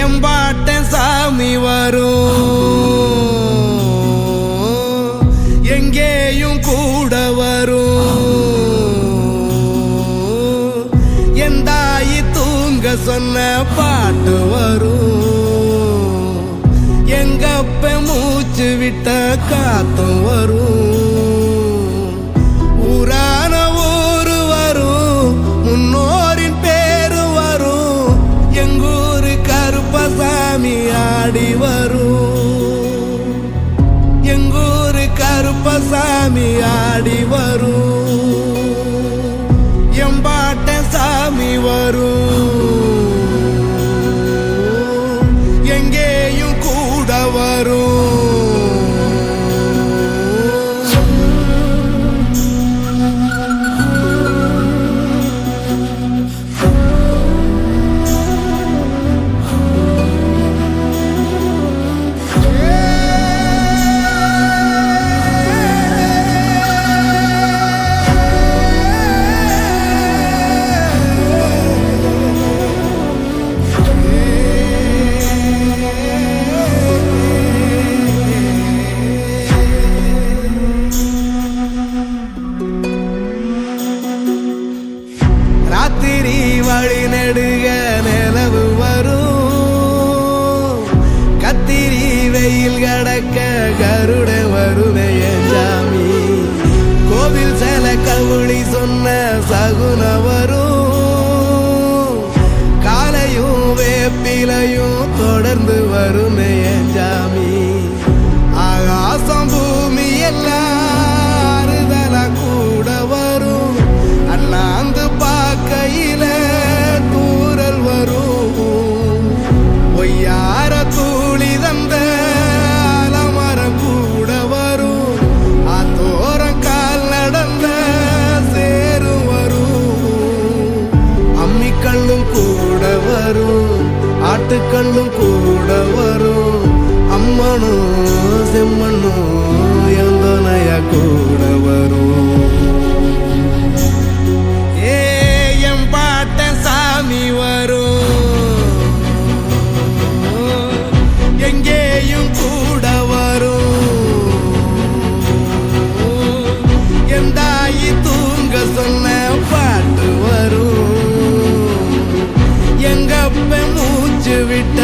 எம்பாட்ட சாமி வரும், எங்கேயும் கூட வரும். என் தாயி தூங்க சொன்ன பாட்டு வரும், எங்கப்ப மூச்சு விட்ட காத்தும் வரும். ஊரான ஊரு வரும், முன்னோரின் பேரு வரும். எங்கூரு கருப்பசாமி ஆடி வரும், எங்கூரு கருப்பசாமி ஆடி வரும். எம்பாட்ட சாமி வரும், எங்கேயும் கூட வரும். ராத்திரி வழி நெடுக நிலவு வரும், கத்திரி வெயில் கடக்க கருட வருமே சாமி. கோவில் சில கவுளி சொன்ன சகுன வரும், காலையும் வேப்பிலையும் தொடர்ந்து வருமே சாமி. ஆகாசம் பூமி எல்லாம் கூட வரும், அண்ணாந்து பார்க்கையில தூரல் வரும். பொய்யார தூளி தந்த அலமரம் கூட வரும், ஆத்தோரம் கால் நடந்த சேரும் வரும். அம்மிக்கண்ணும் கூட வரும், ஆட்டுக்கண்ணும் கூட வரும். அம்மனும் செம்மண்ணும் எந்தனைய கூட வரும். சாமி வரும், எங்கேயும் கூட வரும். என் தாயி தூங்க சொன்ன பாட்டு வரும், எங்கப்ப மூச்சு விட்ட